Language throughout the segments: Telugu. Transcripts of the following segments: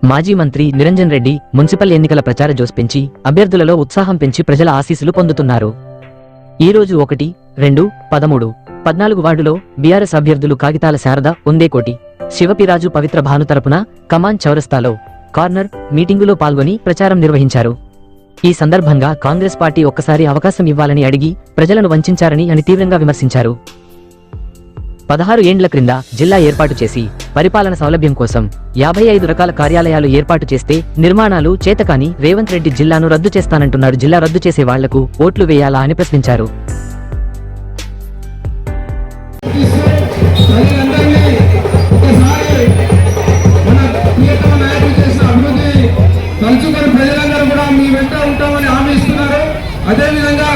మాజీ మంత్రి నిరంజన్ రెడ్డి మున్సిపల్ ఎన్నికల ప్రచార జోస్ పెంచి అభ్యర్థులలో ఉత్సాహం పెంచి ప్రజల ఆశీస్సులు పొందుతున్నారు. ఈ రోజు 1, 2, 13, 14 వార్డులో బీఆర్ఎస్ అభ్యర్థులు కాగితాల శారద, ఉందేకోటి, శివపిరాజు పవిత్ర భాను తరపున కమాన్ చౌరస్తాలో కార్నర్ మీటింగులో పాల్గొని ప్రచారం నిర్వహించారు. ఈ సందర్భంగా కాంగ్రెస్ పార్టీ ఒక్కసారి అవకాశం ఇవ్వాలని అడిగి ప్రజలను వంచారని అని తీవ్రంగా విమర్శించారు. 16 ఏండ్ల క్రింద జిల్లా ఏర్పాటు చేసి పరిపాలన సౌలభ్యం కోసం 55 రకాల కార్యాలయాలు ఏర్పాటు చేస్తే నిర్మాణాలు చేతకాని రేవంత్ రెడ్డి జిల్లాను రద్దు చేస్తానంటున్నారు. జిల్లా రద్దు చేసే వాళ్లకు ఓట్లు వేయాలా అని ప్రశ్నించారు. అదేవిధంగా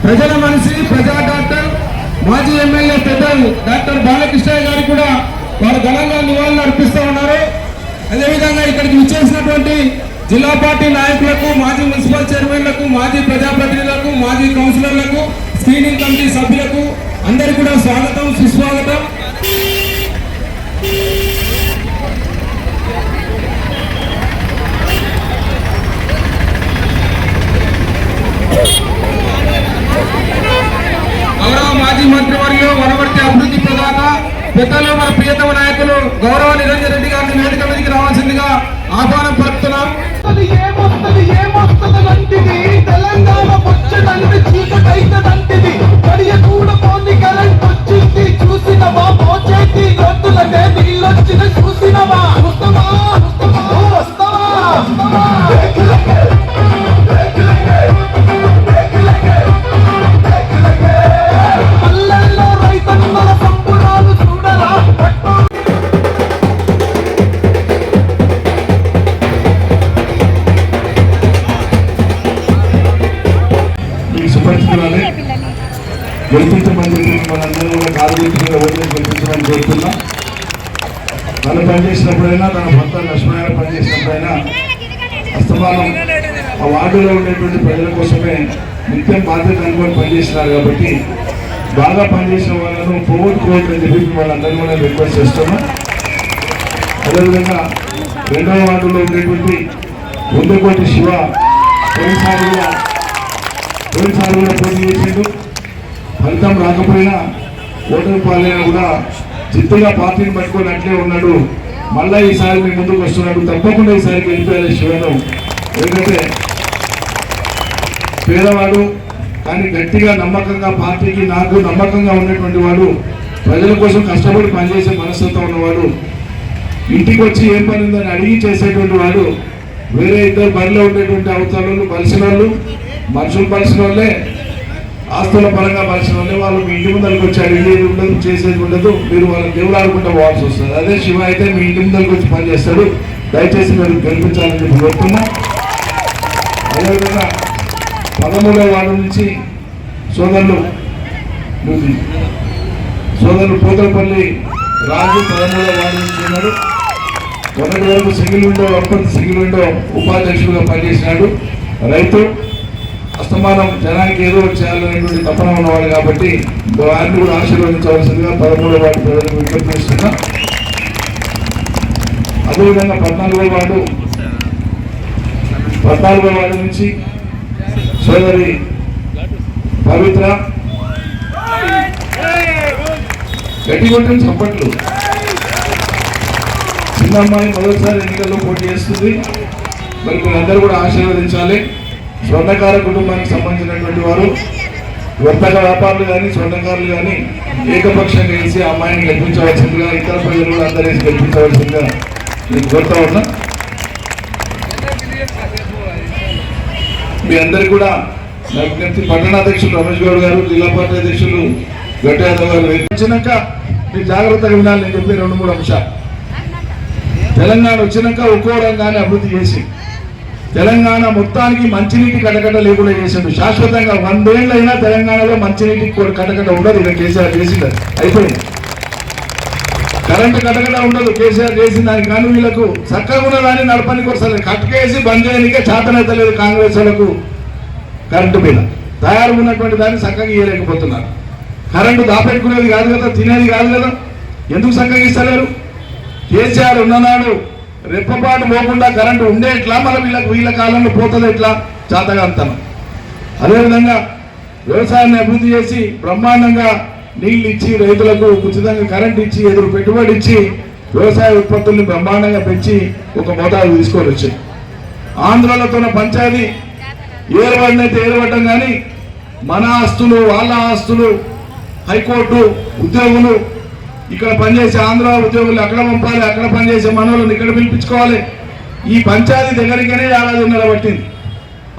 ప్రజల మనిషి, ప్రజా డాక్టర్, మాజీ ఎమ్మెల్యే పెద్దలు డాక్టర్ బాలకృష్ణ గారికి కూడా వారు ఘనంగా నివాళులు అర్పిస్తూ ఉన్నారు. అదేవిధంగా ఇక్కడికి విచ్చేసినటువంటి జిల్లా పార్టీ నాయకులకు, మాజీ మున్సిపల్ చైర్మన్లకు, మాజీ ప్రజాప్రతినిధులకు, మాజీ కౌన్సిలర్లకు, స్క్రీనింగ్ కమిటీ సభ్యులకు అందరికీ కూడా స్వాగతం, సుస్వాగతం. మాజీ మంత్రివర్యులు, వనపర్తి అభివృద్ధి ప్రదాత పెద్దలు, మన ప్రియతమ నాయకులు గౌరవ నిరంజన్ రెడ్డి గారిని వేదిక మీదకి రావాల్సిందిగా ఆహ్వానం పలుకుతున్నాం. తెలంగాణ చూసినవా గెలిపించమని మనందరూ కూడా కార్మికులుగా ఓట్లు గెలిపించమని కోరుతున్నాం. తను పనిచేసినప్పుడైనా, తన భర్త లక్ష్మణ పనిచేసినప్పుడైనా అస్తమానం ఆ వార్డులో ఉండేటువంటి ప్రజల కోసమే నిత్యం బాధ్యత అనుకొని పనిచేసినారు. కాబట్టి బాగా పనిచేసిన వాళ్ళను పోగొట్టుకోవద్దని చెప్పి వాళ్ళందరూ కూడా రిక్వెస్ట్ చేస్తున్నాం. అదేవిధంగా 2వ వార్డులో ఉండేటువంటి ఉందేకోటి శివ పోయినసారి కూడా పోటీ చేసిండు. ఫలితం రాకపోయినా, ఓటమి పాలైనా కూడా చిత్తుగా పార్టీని పట్టుకొని అట్లే ఉన్నాడు. మళ్ళా ఈసారి మీ ముందుకు వస్తున్నాడు. తప్పకుండా ఈసారి గెలిపేయాలి శివను. ఎందుకంటే పేదవాడు కానీ గట్టిగా నమ్మకంగా పార్టీకి, నాకు నమ్మకంగా ఉన్నటువంటి వాడు, ప్రజల కోసం కష్టపడి పనిచేసే మనస్తత్వం ఉన్నవాడు, ఇంటికి వచ్చి ఏం పని ఉందని అడిగి చేసేటువంటి వాడు. వేరే 2 బరిలో ఉండేటువంటి అవసరాలు బలిసిన వాళ్ళు, మనుషులు బలిసిన వాళ్ళే, ఆస్తుల పరంగా పరిచిన వాళ్ళే. వాళ్ళు మీ ఇంటి ముందరికి వచ్చి అడిగేది ఉండదు, చేసేది ఉండదు. మీరు వాళ్ళని దేవుడు ఆడుకుంటూ పోవాల్సి వస్తుంది. అదే శివ అయితే మీ ఇంటి ముందరికి వచ్చి పనిచేస్తాడు. దయచేసి మీరు గెలిపించాలని చెప్పి కోరుతున్నా. అదేవిధంగా 13వ వార్డు నుంచి సోదరులు పోతలపల్లి రాజు 13వ వార్డు నుంచి ఉన్నాడు. మొదటి వరకు సింగిల్ విండో ఉపాధ్యక్షుడిగా పనిచేసినాడు. రైతు, అస్తమానం జనానికి ఏదో చేయాలనేటువంటి తపన ఉన్నవాడు కాబట్టి వారిని కూడా ఆశీర్వదించవలసిందిగా 13వ వార్డు ప్రజలకు విజ్ఞప్తి చేస్తున్నా. అదేవిధంగా 14వ వార్డు నుంచి సోదరి పవిత్ర, గట్టిగొట్టిన చప్పట్లు. చిన్న అమ్మాయి మొదటిసారి ఎన్నికల్లో పోటీ చేస్తుంది. మరి మీరందరూ కూడా ఆశీర్వదించాలి. స్వర్ణకార కుటుంబానికి సంబంధించినటువంటి వారు, వర్తక వ్యాపారులు కానీ, స్వర్ణకారులు కానీ ఏకపక్షంగా వేసి అమ్మాయిని గెలిపించవలసిందిగా, ఇతర ప్రజలు కూడా అందరూ వేసి గెలిపించవలసిందిగా నేను కోరుతా ఉన్నా. మీ అందరికీ కూడా నా విజ్ఞప్తి. పట్టణాధ్యక్షులు రమేష్ గౌడ్ గారు, జిల్లా పార్టీ అధ్యక్షులు గట్టి యాదవ్ గారు వచ్చినాక మీరు జాగ్రత్తగా వినాలి. నేను చెప్పి 2-3 అంశాలు. తెలంగాణ వచ్చినాక ఒక్కో రంగాన్ని అభివృద్ధి చేసి తెలంగాణ మొత్తానికి మంచినీటి కటకట లేకుండా చేసిండు. శాశ్వతంగా 100 ఏళ్ళైనా తెలంగాణలో మంచినీటి కటకట ఉండదు. ఇక కేసీఆర్ చేసింది, అయిపోయింది. కరెంటు కటకట ఉండదు, కేసీఆర్ చేసిన దానికి. కానీ వీళ్ళకు చక్కగా ఉన్నదాన్ని నడపనికి వస్తలేదు. కట్టకేసి బంద్ చేయడానికే చేతనైతలేదు కాంగ్రెస్ వాళ్ళకు. కరెంటు మీద తయారు ఉన్నటువంటి దాన్ని చక్కగా ఇవ్వలేకపోతున్నారు. కరెంటు దాపెట్టుకునేది కాదు కదా, తినేది కాదు కదా, ఎందుకు చక్కగా ఇస్తలేరు? కేసీఆర్ ఉన్ననాడు రెప్పపాటు పోకుండా కరెంటు ఉండే ఎట్లా, మళ్ళీ వీళ్ళ కాలంలో పోతుంది ఎట్లా చేతగాంతనం. అదేవిధంగా వ్యవసాయాన్ని అభివృద్ధి చేసి బ్రహ్మాండంగా నీళ్లు ఇచ్చి రైతులకు ఉచితంగా కరెంట్ ఇచ్చి ఎదురు పెట్టుబడి ఇచ్చి వ్యవసాయ ఉత్పత్తుల్ని బ్రహ్మాండంగా పెంచి ఒక మోతాదు తీసుకొని వచ్చి ఆంధ్రాలతో పంచాయతీ ఏర్పడినైతే ఏర్పడటం కానీ మన ఆస్తులు వాళ్ళ ఆస్తులు హైకోర్టు ఉద్యోగులు ఇక్కడ పనిచేసే ఆంధ్ర ఉద్యోగులు అక్కడ పంపాలి, అక్కడ పనిచేసే మనోళ్ళని ఇక్కడ పిలిపించుకోవాలి. ఈ పంచాయతీ దగ్గరికనే ఏడాదిన్నర పట్టింది.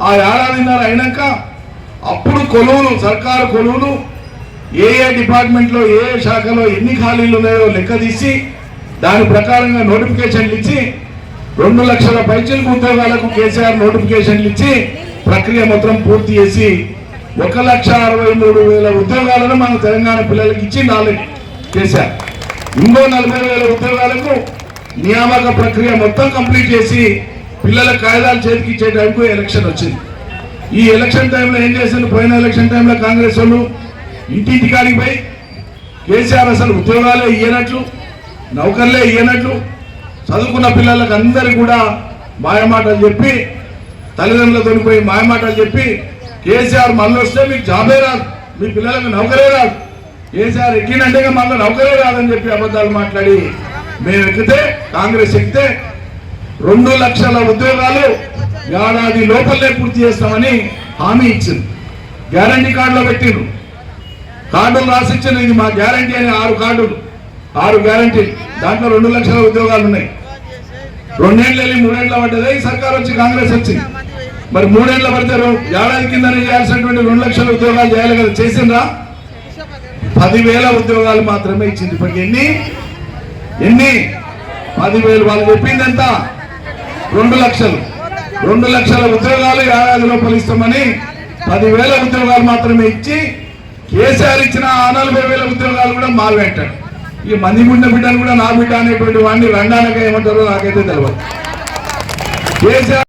ఆ ఏడాదిన్నర అయినాక అప్పుడు కొలువులు సర్కారు కొలువులు ఏ డిపార్ట్మెంట్లో ఏ శాఖలో ఎన్ని ఖాళీలు ఉన్నాయో లెక్క తీసి దాని ప్రకారంగా నోటిఫికేషన్లు ఇచ్చి 2 లక్షల పైచిలకు ఉద్యోగాలకు కేసీఆర్ నోటిఫికేషన్లు ఇచ్చి ప్రక్రియ మొత్తం పూర్తి చేసి 1,63,000 ఉద్యోగాలను మన తెలంగాణ పిల్లలకి ఇచ్చి నాలుగు కేసీఆర్. ఇంకో 40,000 ఉద్యోగాలకు నియామక ప్రక్రియ మొత్తం కంప్లీట్ చేసి పిల్లల కాయిదాలు చేతికి ఇచ్చే టైంకు ఎలక్షన్ వచ్చింది. ఈ ఎలక్షన్ టైంలో ఏం చేశారు? పోయిన ఎలక్షన్ టైంలో కాంగ్రెస్ వాళ్ళు ఇంటింటికాడికి పోయి కేసీఆర్ అసలు ఉద్యోగాలే ఇయ్యనట్లు, నౌకర్లే ఇయ్యనట్లు, చదువుకున్న పిల్లలకు అందరికీ కూడా మాయమాటలు చెప్పి తల్లిదండ్రులతో పోయి మాయమాటలు చెప్పి కేసీఆర్ మళ్ళీ వస్తే మీకు జాబే రాదు, మీ పిల్లలకు నౌకరే రాదు, కేసీఆర్ ఎక్కినంటే మళ్ళీ నౌకరే రాదని చెప్పి అబద్ధాలు మాట్లాడి మేము ఎక్కితే కాంగ్రెస్ ఎక్కితే 2 లక్షల ఉద్యోగాలు ఏడాది లోపలనే పూర్తి చేస్తామని హామీ ఇచ్చింది. గ్యారంటీ కార్డులో పెట్టిండ్రు, కార్డులు రాసిచ్చింది. ఇది మా గ్యారంటీ అని 6 కార్డులు, 6 గ్యారంటీలు, దాంట్లో 2 లక్షల ఉద్యోగాలు ఉన్నాయి. 2 ఏళ్ళు వెళ్ళి 3 ఏళ్ళ పడ్డది ఈ సర్కార్ వచ్చి, కాంగ్రెస్ వచ్చింది. మరి 3 ఏళ్ళ పడితే ఏడాది కిందనే చేయాల్సినటువంటి 2 లక్షల ఉద్యోగాలు చేయాలి కదా, చేసిండ్రా? 10,000 ఉద్యోగాలు మాత్రమే ఇచ్చింది. ఇప్పటికి ఎన్ని 10,000. వాళ్ళు చెప్పింది ఎంత? 2 లక్షలు. 2 లక్షల ఉద్యోగాలు ఏడాది లోపల ఇస్తామని 10,000 ఉద్యోగాలు మాత్రమే ఇచ్చి కేసీఆర్ ఇచ్చిన 40,000 ఉద్యోగాలు కూడా మాల్పెట్టాడు. ఈ మంది గుండె బిడ్డను కూడా నా బిడ్డ అనేటువంటి వాడిని రండానక ఏమంటారో నాకైతే తెలియదు. కేసీఆర్